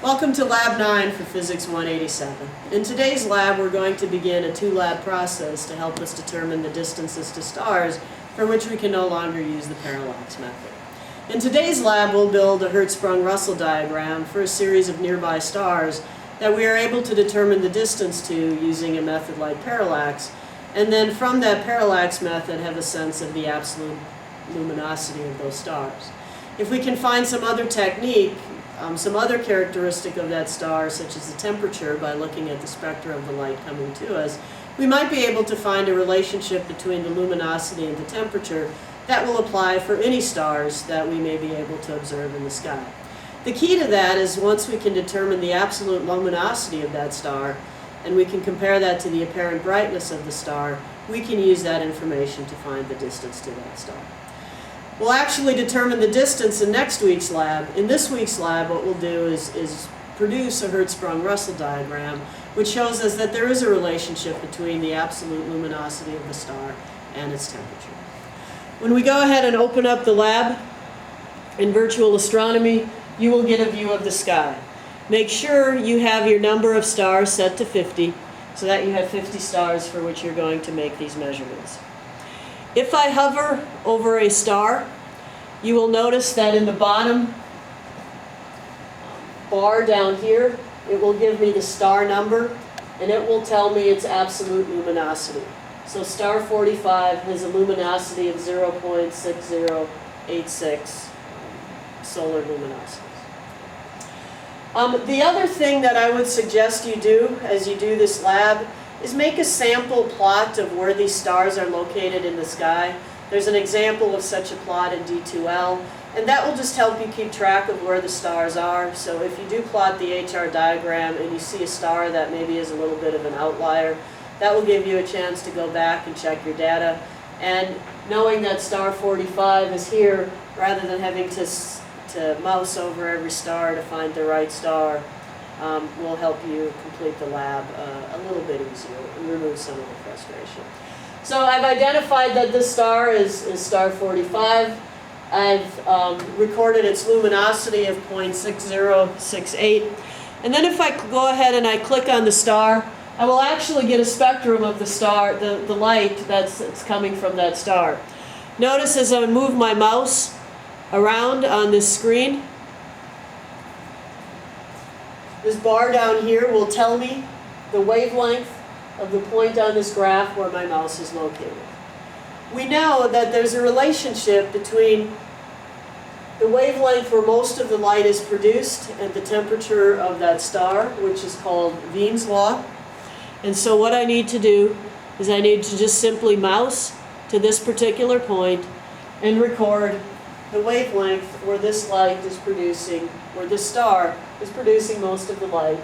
Welcome to Lab 9 for Physics 187. In today's lab, we're going to begin a two-lab process to help us determine the distances to stars for which we can no longer use the parallax method. In today's lab, we'll build a Hertzsprung-Russell diagram for a series of nearby stars that we are able to determine the distance to using a method like parallax, and then from that parallax method have a sense of the absolute luminosity of those stars. If we can find some other technique, some other characteristic of that star, such as the temperature, by looking at the spectra of the light coming to us, we might be able to find a relationship between the luminosity and the temperature that will apply for any stars that we may be able to observe in the sky. The key to that is once we can determine the absolute luminosity of that star, and we can compare that to the apparent brightness of the star, we can use that information to find the distance to that star. We'll actually determine the distance in next week's lab. In this week's lab, what we'll do is produce a Hertzsprung-Russell diagram, which shows us that there is a relationship between the absolute luminosity of the star and its temperature. When we go ahead and open up the lab in virtual astronomy, you will get a view of the sky. Make sure you have your number of stars set to 50, so that you have 50 stars for which you're going to make these measurements. If I hover over a star, you will notice that in the bottom bar down here, it will give me the star number, and it will tell me its absolute luminosity. So star 45 has a luminosity of 0.6086 solar luminosities. The other thing that I would suggest you do as you do this lab is make a sample plot of where these stars are located in the sky. There's an example of such a plot in D2L, and that will just help you keep track of where the stars are. So if you do plot the HR diagram and you see a star that maybe is a little bit of an outlier, that will give you a chance to go back and check your data. And knowing that star 45 is here, rather than having to mouse over every star to find the right star, will help you complete the lab a little bit easier and remove some of the frustration. So I've identified that this star is star 45. I've recorded its luminosity of 0.6068. And then if I go ahead and I click on the star, I will actually get a spectrum of the star, the light that's coming from that star. Notice as I move my mouse around on this screen, this bar down here will tell me the wavelength of the point on this graph where my mouse is located. We know that there's a relationship between the wavelength where most of the light is produced and the temperature of that star, which is called Wien's law. And so what I need to do is I need to just simply mouse to this particular point and record the wavelength where this light is producing, where this star is producing most of the light,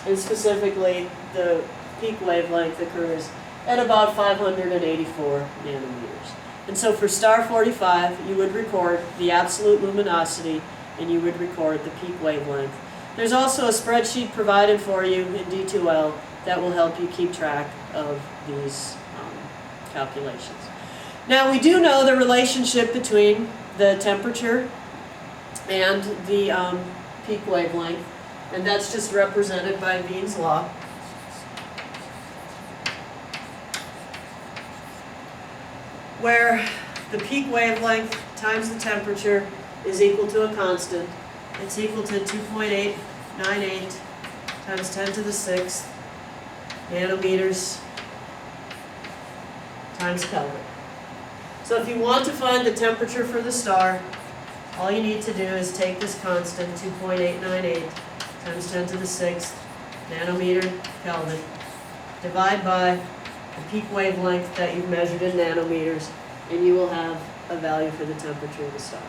and specifically the peak wavelength occurs at about 584 nanometers. And so for star 45, you would record the absolute luminosity and you would record the peak wavelength. There's also a spreadsheet provided for you in D2L that will help you keep track of these calculations. Now we do know the relationship between the temperature and the peak wavelength, and that's just represented by Wien's law. Where the peak wavelength times the temperature is equal to a constant. It's equal to 2.898 times 10 to the 6th nanometers times Kelvin. So if you want to find the temperature for the star, all you need to do is take this constant, 2.898 times 10 to the 6th nanometer Kelvin, divide by the peak wavelength that you've measured in nanometers, and you will have a value for the temperature of the star.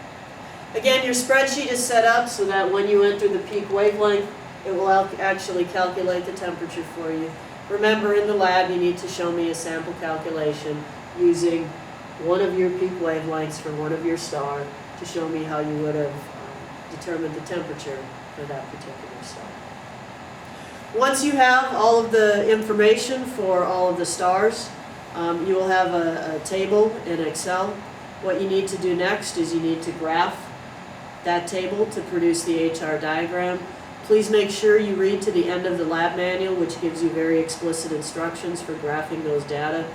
Again, your spreadsheet is set up so that when you enter the peak wavelength, it will actually calculate the temperature for you. Remember, in the lab, you need to show me a sample calculation using one of your peak wavelengths for one of your star to show me how you would have determined the temperature for that particular star. Once you have all of the information for all of the stars, you will have a table in Excel. What you need to do next is you need to graph that table to produce the HR diagram. Please make sure you read to the end of the lab manual, which gives you very explicit instructions for graphing those data.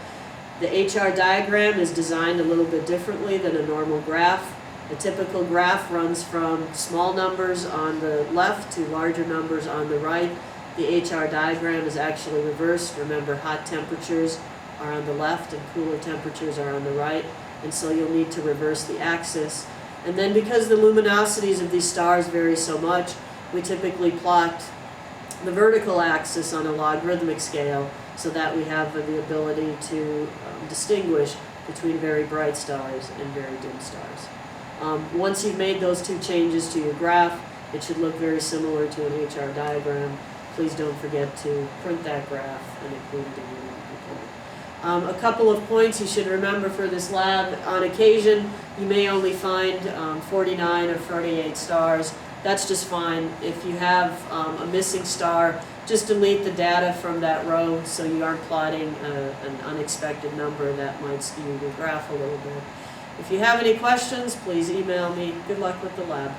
The HR diagram is designed a little bit differently than a normal graph. A typical graph runs from small numbers on the left to larger numbers on the right. The HR diagram is actually reversed. Remember, hot temperatures are on the left and cooler temperatures are on the right, and so you'll need to reverse the axis. And then because the luminosities of these stars vary so much, we typically plot the vertical axis on a logarithmic scale so that we have the ability to distinguish between very bright stars and very dim stars. Once you've made those two changes to your graph, it should look very similar to an HR diagram. Please don't forget to print that graph and include it in your lab report. A couple of points you should remember for this lab. On occasion, you may only find 49 or 48 stars. That's just fine. If you have a missing star, just delete the data from that row so you aren't plotting an unexpected number that might skew your graph a little bit. If you have any questions, please email me. Good luck with the lab.